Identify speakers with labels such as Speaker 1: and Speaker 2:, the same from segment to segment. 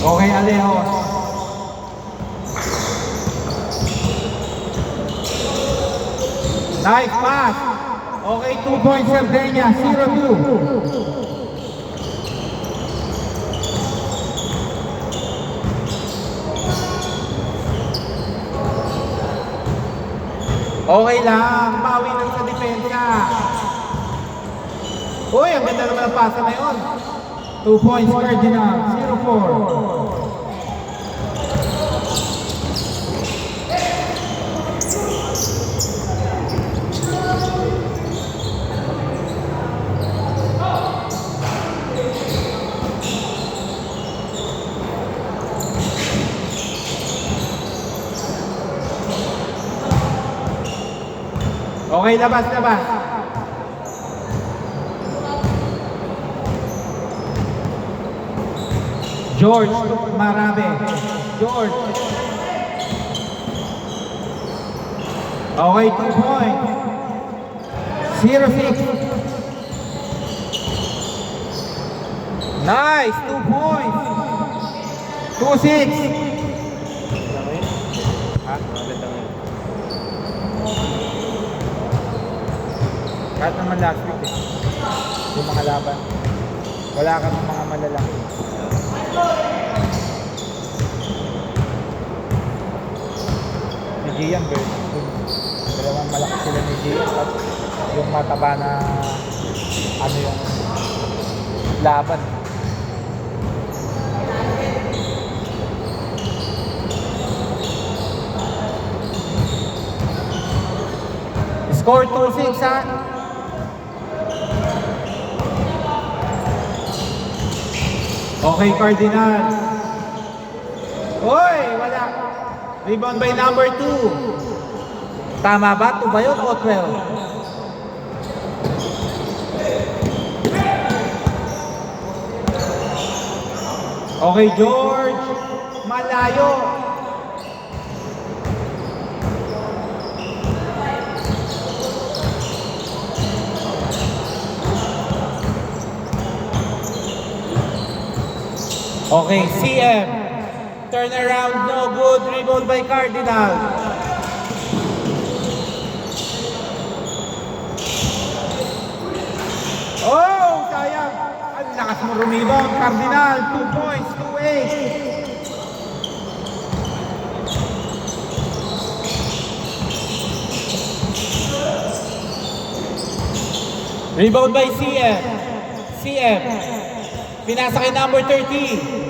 Speaker 1: Okay, Alejo. Nice pass. Okay, 2 points Sardegna, 0-2. Okay lang, bawi lang sa depensa. Uy, ang ganda naman ang pasa na yun. 2 points Cardinal, 0-4. Okay, labas. George, Marabe. George. Okay, 2 points. 0-6. Nice, 2 points. 2-6.
Speaker 2: Ha? Maganda ngayon.
Speaker 1: Kahit naman last week yung mga laban. Wala kang mga malalaki. Ni Gian versus dalawang malaki sila ni Gian at yung mataba na ano yung laban. Score 2-6 ha. Okay, Cardinal. Hoy, wala. Rebound by number 2. Tama ba? 2 ba yun o 12? Okay, George. Malayo. Okay, CM. Turn around, no good. Rebound by Cardinal. Oh, sayang. Ang lakas mo rumibang. Cardinal, 2 points, 2-8. Rebound by CM. CM. Pinasa kay number 30.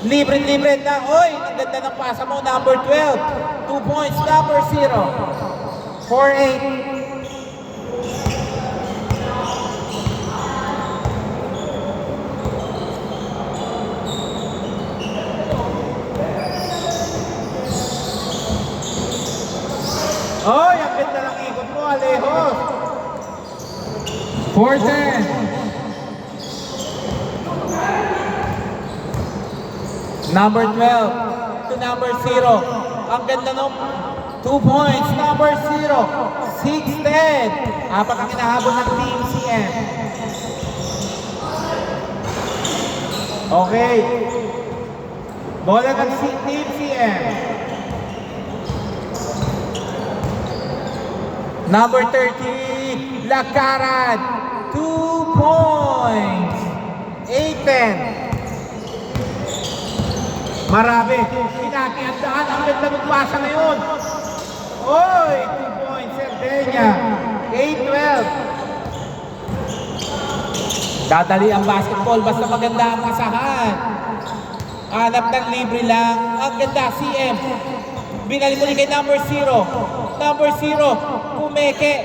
Speaker 1: Libre na. Oy, ang ganda ng pasa mo. Number 12. 2 points. Number 0. 4-8. Oy, ang ganda ng ikot mo, Alejo. 4-10. Number 12 to number 0. Ang ganda nung 2 points. Number 0. 6-10. Apat ang hinahabol ng Team CM. Okay. Bola ng Team CM. Number 30. Lakaran. 2 points. 8-10. Marabe, pinakihandaan ang ganda ng pasa na yun. Oy, 2 points, Sardegna. 8-12. Dadali ang basketball, basta maganda ang asahan. Hanap ng libre lang. Ang ganda, CM. Binalik mo kay number 0. Number 0, Pumeke.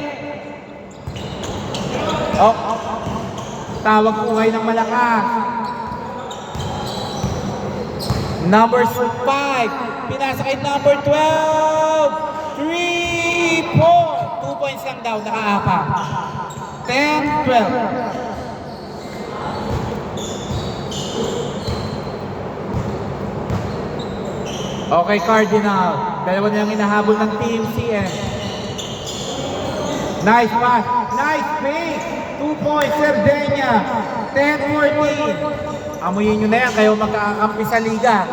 Speaker 1: Oh, tawag po kayo ng malakas. Number 5, pinasa kay number 12. 3 points. 2 points lang daw, nakaapa. 10-12. Okay, Cardinal. Dalawa nilang hinahabol ng Team CM. Nice pass. Nice pace. 2 points, Sardegna. 10-14. Amuyin nyo na yan, kayo magkakampi sa liga.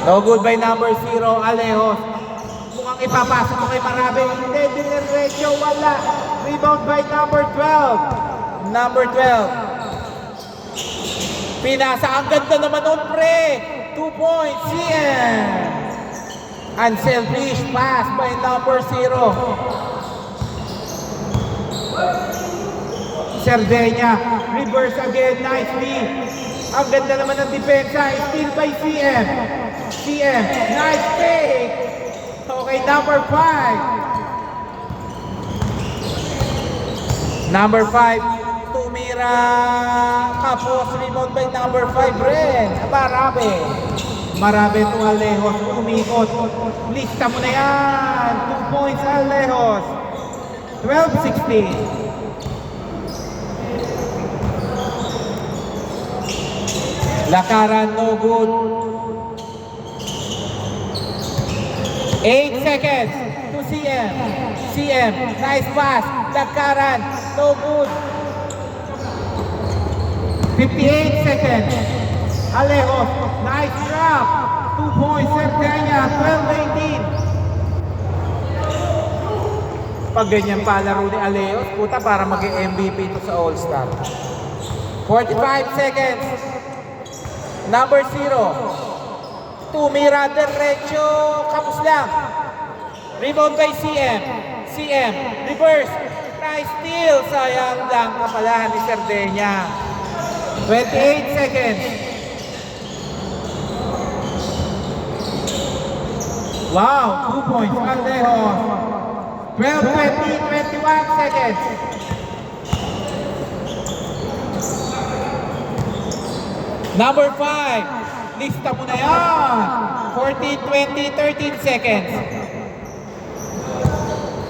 Speaker 1: No good by number 0, Alejos. Mukhang ipapasok mo kay Marabe. Hindi, diniretso, wala. Rebound by number 12. Number 12. Pinasa, ang ganda naman nun, pre. 2 points, CM. Unselfish pass by number 0. Serdenya, reverse again, nicely. Ang ganda naman ng depensa, steal by CM. CM, nice pick. Okay, number 5. Number 5, tumira. Kapos, rebound by number 5, Ren. Marabe. Marabe to Alejos, umikot. Lista mo na yan. 2 points, Alejos. 12-16. Lakaran, no good. 8 seconds to CM. CM, nice pass. Lakaran, no good. 58 seconds. Alejos, nice drop. 2 points, Serdenya, 12-19. Pag ganyan pa laro ni Alejos, puta para mag-MVP ito sa All-Star. 45 seconds. Number 0. Tumira derecho. Kapos lang. Rebound by CM. CM. Reverse. Nice steal. Sayang lang kapala ni Serdenya. 28 seconds. Wow. 2 points. Alejos. 12, 20, 21 seconds. Number 5, lista mo na yan. 14, 20, 13 seconds.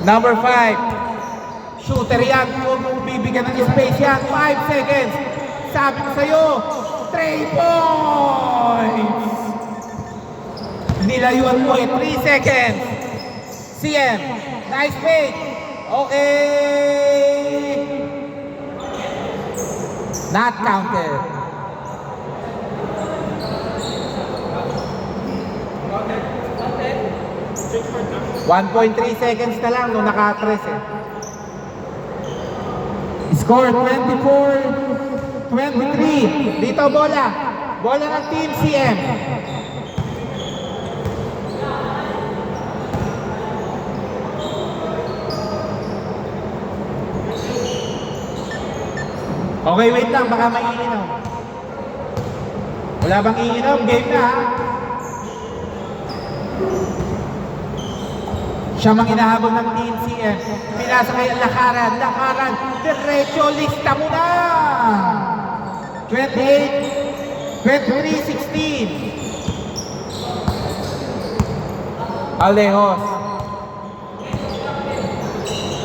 Speaker 1: Number 5, shooter yan. Huwag mong bibigyan ng space yan. 5 seconds. Sabi ko sa'yo, 3 points. Nilayuan mo 3 seconds. CM, nice fake. Okay. Not counted. 1.3 seconds na lang nung naka-tres eh. Score 24-23. Dito bola. Bola ng Team CM. Okay, wait lang. Baka maiinom. Wala bang iinom? Game na ha? Siya mang inahabol ng Team CM. Pinasa kay Lakaran. Lakaran. Diretso. Lista mo na. 28. 23-16. Alejos.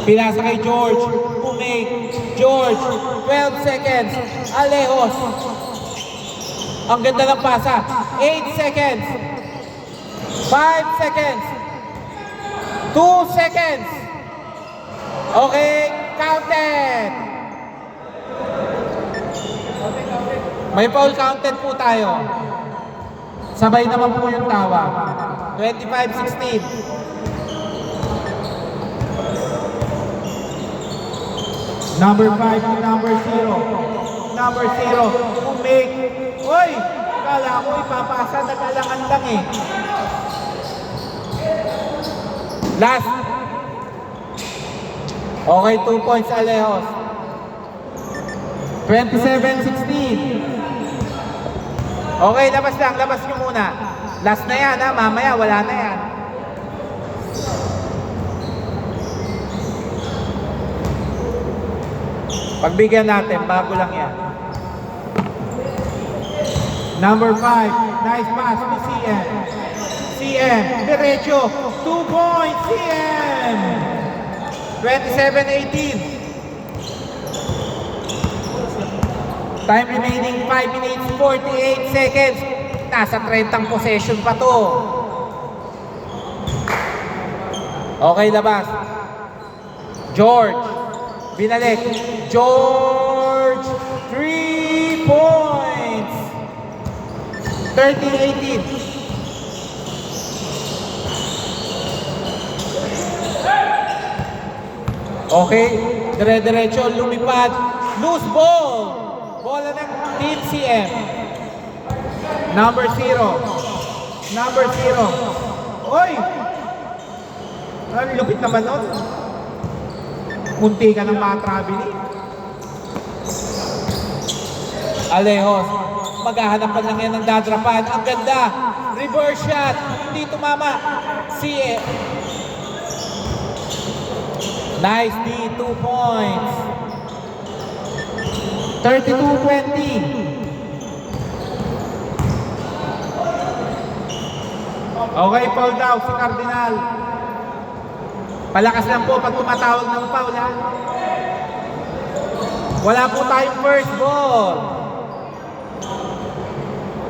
Speaker 1: Pinasa kay George. Pumake. George. 12 seconds. Alejos. Ang ganda ng pasa. 8 seconds. 5 seconds. 2 seconds. Okay, counted. May foul counted po tayo. Sabay naman po yung tawa. 25-16. Number 5 to number 0. Number 0, umake. Uy, kala ko ipapasa, nag-alangan lang eh. Last. Okay, 2 points Alejos. 27-16. Okay, labas lang. Labas nyo muna. Last na yan ha. Mamaya, wala na yan. Pagbigyan natin, bago lang yan. Number 5. Nice pass to CM. CM, derecho, 2 points, CM! 27-18. Time remaining 5 minutes, 48 seconds. Nasa 30 possession pa to. Okay, labas. George, binalik. George, 3! 13-18. Okay, dire-diretso, lumipad, loose ball. Bola ng Team CM. Number 0. Number 0. Oy! Ang lupit naman nun. Munti ka ng matraveling. Alejos, maghahanap pa lang yan ng dadrapan. Ang ganda. Reverse shot. Hindi tumama. CM. Nice D, 2 points. 32-20. Okay, foul daw si Cardinal. Palakas lang po pag tumatawag ng foul, ha? Wala po tayong first ball.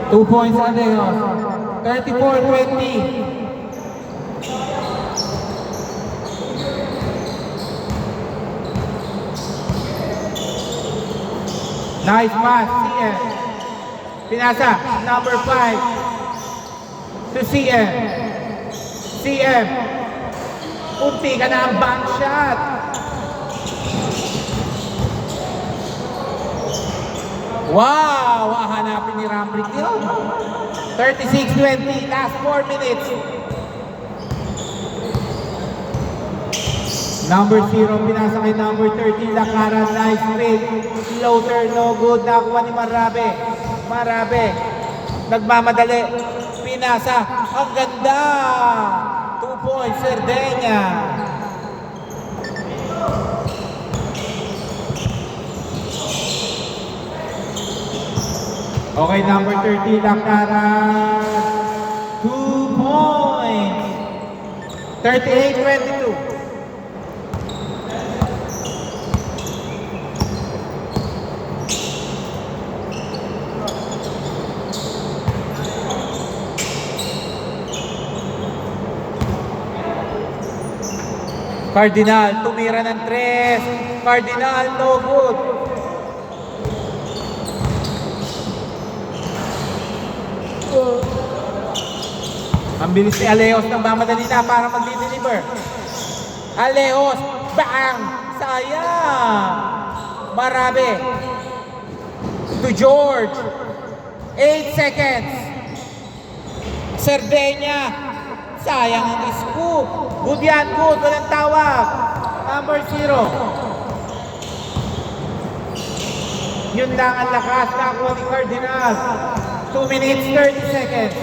Speaker 1: 2 points Alejos. 34-20. Nice pass, CM. Pinasa, number 5 to CM. CM. Unti ka na ang bank shot. Wow! Hahanapin ni Rambrick yun. 36-20, last 4 minutes. Number 0, pinasa kay number 30, Lakaran, nice straight. Floater, no good. Nakuha ni Marabe. Marabe. Nagmamadali. Pinasa. Ang ganda. 2 points, Cerdeña. Okay, number 30, Lakaran. 2 points. 38-22. Cardinal, tumira ng 3. Cardinal, no good. Ang bilis ni Alejos nang mamadali na para mag-deliver. Alejos, bang! Sayang! Marabe. To George. 8 seconds. Cerdeña. Sayang ang scoop. Good yan, good. Walang tawag. Number 0. Yun lang ang lakas na ako ni Cardinal. 2 minutes, 30 seconds.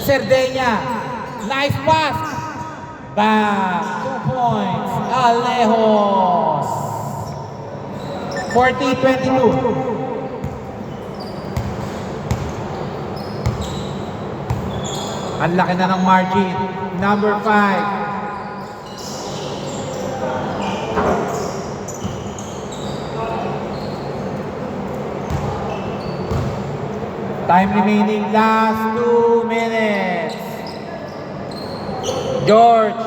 Speaker 1: Cerdeña. Nice pass. Bang. 2 points. Alejos. 40-22. Ang laki na ng margin. Number 5. Time remaining, last 2 minutes. George.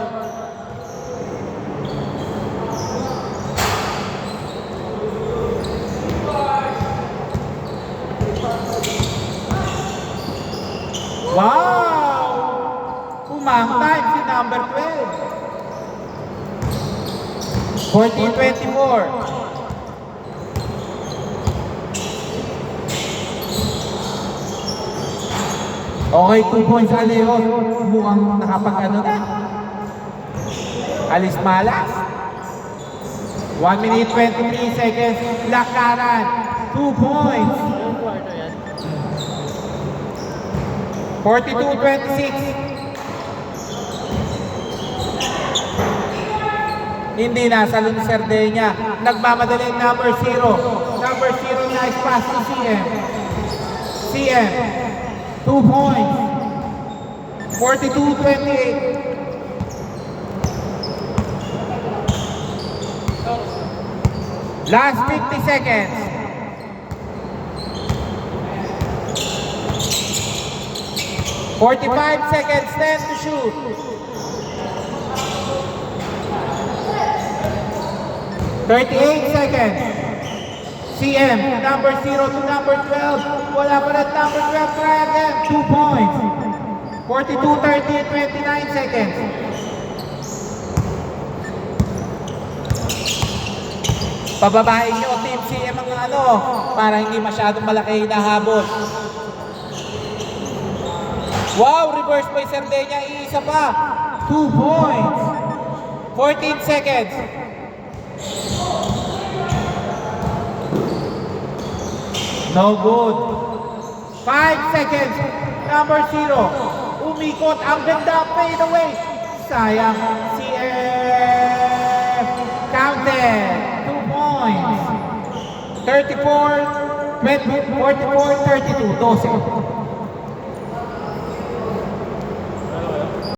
Speaker 1: Wow! Umang time si number 12. 14-24. Okay, 2 points Alejos. Mukhang nakapag-ano na. Alis malas. 1 minute 23 seconds. Lakaran. 2 points. 42-26. Hindi na, salon ni Cerdeña. Nagmamadali number 0. Number 0, nice pass to CM. CM. 2 points. 42-28. Last 50 seconds. "45 seconds, 10 to shoot." "38 seconds." CM, number 0 to number 12. Wala pa rin number 12. Try again. 2 points. 42-30, 29 seconds. Pababahin nyo, Team CM ang para hindi masyadong malaki hinahabol. Wow, reverse by Sardenya, iisa pa. 2 points. 14 seconds. No good. 5 seconds. Number 0. Umikot ang ganda. Fade away. Sayang. CM. Counted. 2 points. 34, 20, 44, 32. 12.